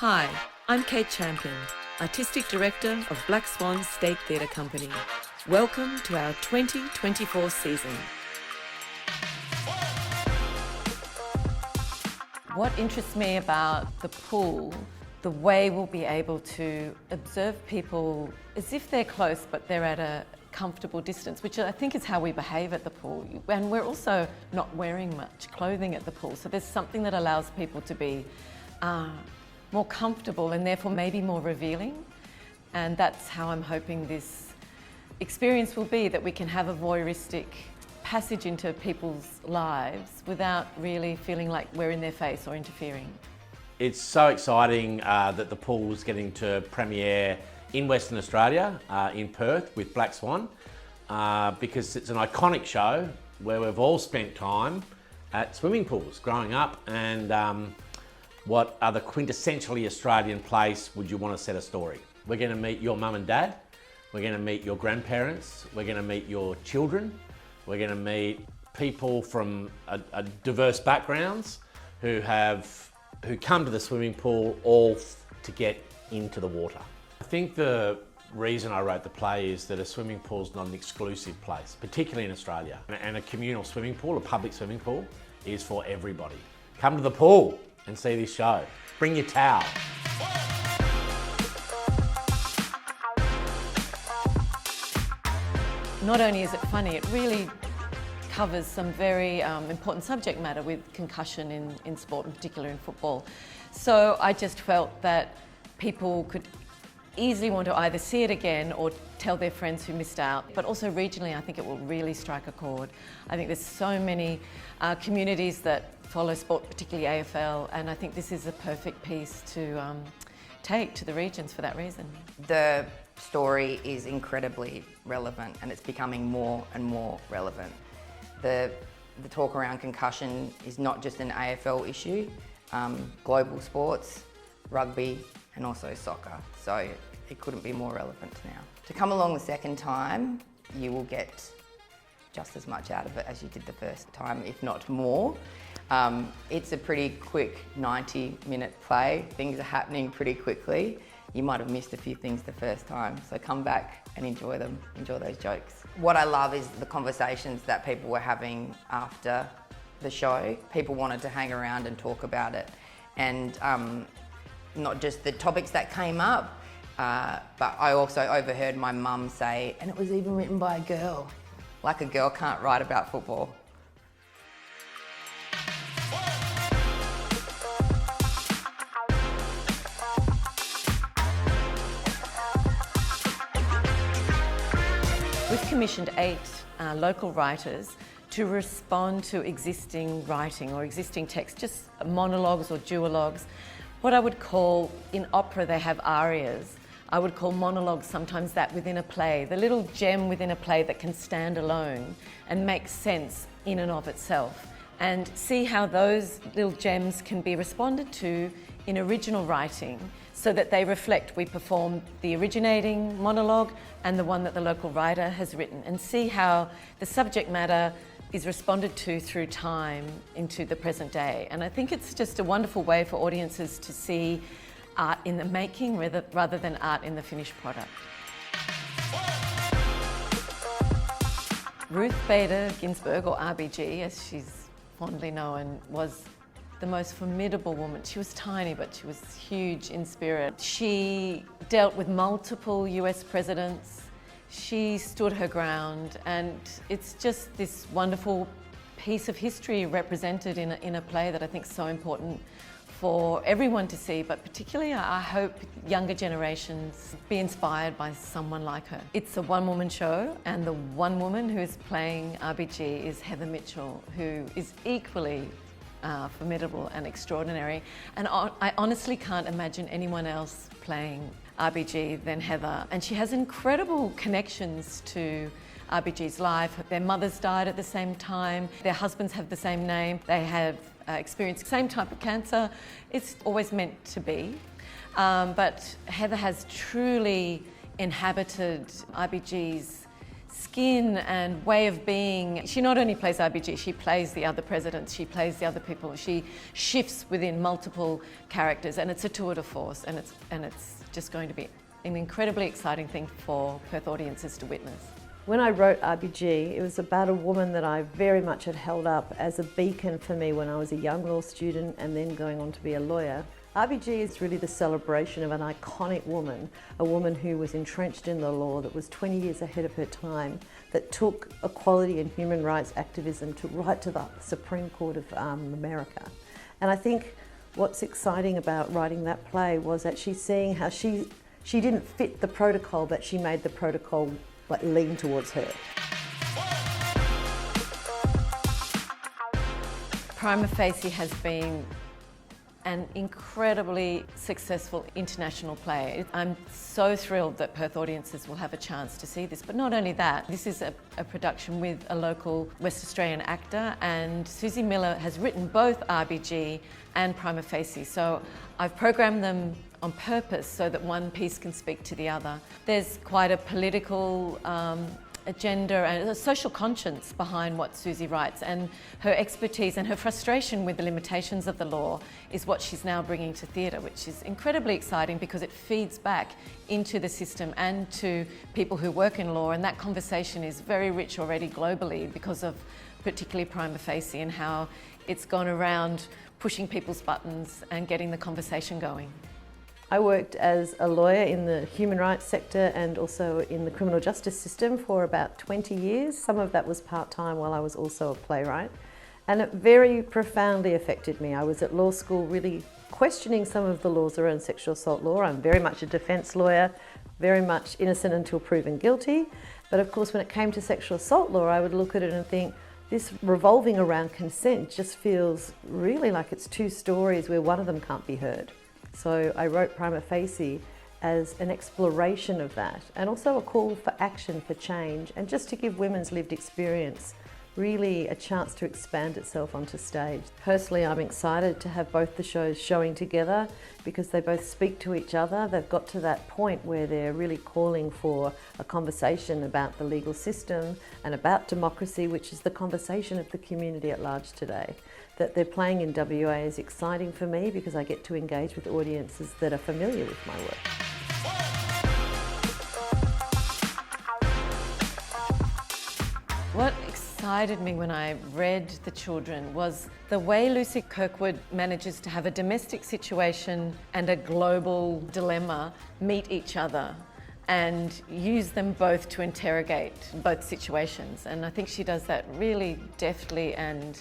Hi, I'm Kate Champion, Artistic Director of Black Swan State Theatre Company. Welcome to our 2024 season. What interests me about the pool, the way we'll be able to observe people as if they're close but they're at a comfortable distance, which I think is how we behave at the pool. And we're also not wearing much clothing at the pool, so there's something that allows people to be more comfortable and therefore maybe more revealing. And that's how I'm hoping this experience will be, that we can have a voyeuristic passage into people's lives without really feeling like we're in their face or interfering. It's so exciting that the pool's getting to premiere in Western Australia, in Perth with Black Swan, because it's an iconic show where we've all spent time at swimming pools growing up, and what other quintessentially Australian place would you want to set a story? We're going to meet your mum and dad, we're going to meet your grandparents, we're going to meet your children, we're going to meet people from a diverse backgrounds who come to the swimming pool all to get into the water. I think the reason I wrote the play is that a swimming pool is not an exclusive place, particularly in Australia. And a communal swimming pool, a public swimming pool, is for everybody. Come to the pool and see this show. Bring your towel. Not only is it funny, it really covers some very important subject matter with concussion in sport, in particular in football. So I just felt that people could easily want to either see it again or tell their friends who missed out. But also regionally, I think it will really strike a chord. I think there's so many communities that follow sport, particularly AFL, and I think this is a perfect piece to take to the regions for that reason. The story is incredibly relevant, and it's becoming more and more relevant. The talk around concussion is not just an AFL issue, global sports, rugby and also soccer, so it couldn't be more relevant now. To come along the second time, you will get just as much out of it as you did the first time, if not more. It's a pretty quick 90-minute play. Things are happening pretty quickly. You might have missed a few things the first time, so come back and enjoy them, enjoy those jokes. What I love is the conversations that people were having after the show. People wanted to hang around and talk about it, and not just the topics that came up, but I also overheard my mum say, and it was even written by a girl. Like a girl can't write about football. We've commissioned 8 local writers to respond to existing writing or existing text, just monologues or duologues. What I would call, in opera they have arias, I would call monologues sometimes that within a play, the little gem within a play that can stand alone and make sense in and of itself, and see how those little gems can be responded to in original writing so that they reflect. We perform the originating monologue and the one that the local writer has written, and see how the subject matter is responded to through time into the present day. And I think it's just a wonderful way for audiences to see art in the making rather than art in the finished product. Ruth Bader Ginsburg, or RBG as she's fondly known, was the most formidable woman. She was tiny, but she was huge in spirit. She dealt with multiple US presidents. She stood her ground, and it's just this wonderful piece of history represented in a play that I think is so important for everyone to see, but particularly I hope younger generations be inspired by someone like her. It's a one-woman show, and the one woman who is playing RBG is Heather Mitchell, who is equally formidable and extraordinary. And I honestly can't imagine anyone else playing RBG than Heather. And she has incredible connections to RBG's life. Their mothers died at the same time, their husbands have the same name, they have experienced the same type of cancer. It's always meant to be. But Heather has truly inhabited RBG's skin and way of being. She not only plays RBG, she plays the other presidents, she plays the other people. She shifts within multiple characters, and it's a tour de force, and it's just going to be an incredibly exciting thing for Perth audiences to witness. When I wrote RBG, it was about a woman that I very much had held up as a beacon for me when I was a young law student and then going on to be a lawyer. RBG is really the celebration of an iconic woman, a woman who was entrenched in the law, that was 20 years ahead of her time, that took equality and human rights activism to right to the Supreme Court of America. And I think what's exciting about writing that play was actually seeing how she didn't fit the protocol, but she made the protocol lean towards her. Prima Facie has been an incredibly successful international play. I'm so thrilled that Perth audiences will have a chance to see this, but not only that, this is a production with a local West Australian actor, and Susie Miller has written both RBG and Prima Facie, so I've programmed them on purpose so that one piece can speak to the other. There's quite a political agenda and a social conscience behind what Susie writes, and her expertise and her frustration with the limitations of the law is what she's now bringing to theatre, which is incredibly exciting because it feeds back into the system and to people who work in law, and that conversation is very rich already globally because of particularly Prima Facie and how it's gone around pushing people's buttons and getting the conversation going. I worked as a lawyer in the human rights sector and also in the criminal justice system for about 20 years. Some of that was part-time while I was also a playwright. And it very profoundly affected me. I was at law school really questioning some of the laws around sexual assault law. I'm very much a defence lawyer, very much innocent until proven guilty. But of course, when it came to sexual assault law, I would look at it and think, this revolving around consent just feels really like it's two stories where one of them can't be heard. So I wrote Prima Facie as an exploration of that, and also a call for action, for change, and just to give women's lived experience really a chance to expand itself onto stage. Personally, I'm excited to have both the shows showing together because they both speak to each other. They've got to that point where they're really calling for a conversation about the legal system and about democracy, which is the conversation of the community at large today. That they're playing in WA is exciting for me because I get to engage with audiences that are familiar with my work. What excited me when I read The Children was the way Lucy Kirkwood manages to have a domestic situation and a global dilemma meet each other and use them both to interrogate both situations. And I think she does that really deftly, and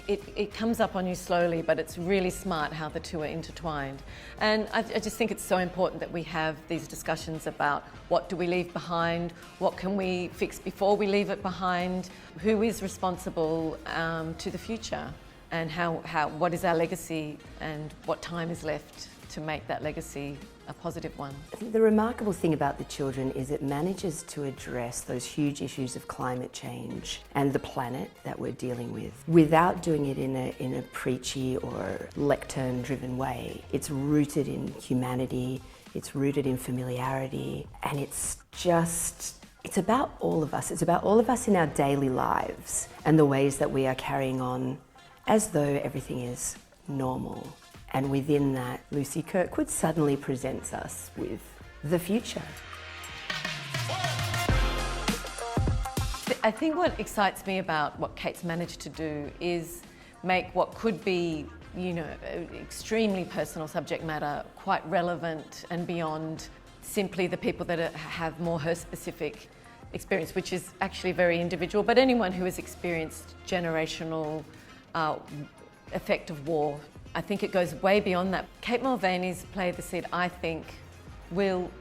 it comes up on you slowly, but it's really smart how the two are intertwined. And I just think it's so important that we have these discussions about what do we leave behind, what can we fix before we leave it behind, who is responsible to the future, and what is our legacy and what time is left to make that legacy a positive one. I think the remarkable thing about The Children is it manages to address those huge issues of climate change and the planet that we're dealing with without doing it in a preachy or lectern-driven way. It's rooted in humanity, it's rooted in familiarity, and it's about all of us. It's about all of us in our daily lives and the ways that we are carrying on as though everything is normal. And within that, Lucy Kirkwood suddenly presents us with the future. I think what excites me about what Kate's managed to do is make what could be, extremely personal subject matter quite relevant and beyond simply the people that have more her specific experience, which is actually very individual, but anyone who has experienced generational effect of war. I think it goes way beyond that. Kate Mulvaney's Play the Seed, I think, will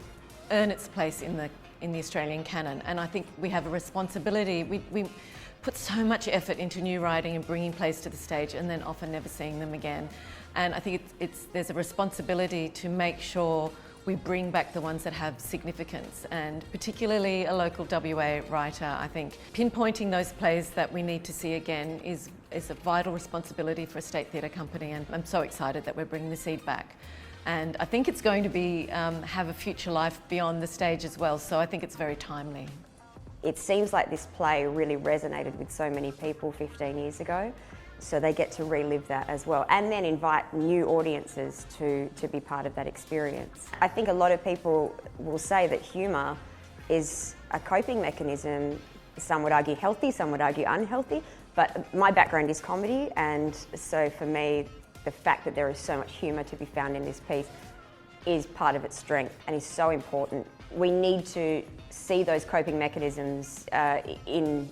earn its place in the Australian canon, and I think we have a responsibility. We put so much effort into new writing and bringing plays to the stage, and then often never seeing them again. And I think there's a responsibility to make sure we bring back the ones that have significance, and particularly a local WA writer. I think pinpointing those plays that we need to see again is a vital responsibility for a state theatre company, and I'm so excited that we're bringing the seed back. And I think it's going to be have a future life beyond the stage as well, so I think it's very timely. It seems like this play really resonated with so many people 15 years ago, so they get to relive that as well, and then invite new audiences to be part of that experience. I think a lot of people will say that humour is a coping mechanism. Some would argue healthy, some would argue unhealthy, but my background is comedy, and so for me, the fact that there is so much humour to be found in this piece is part of its strength and is so important. We need to see those coping mechanisms in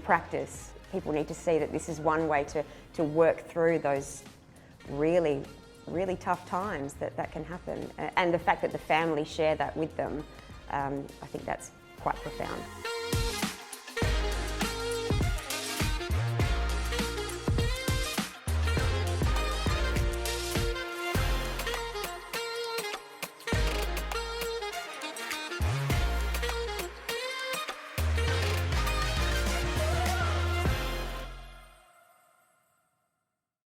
practice. People need to see that this is one way to work through those really tough times that can happen. And the fact that the family share that with them, I think that's quite profound.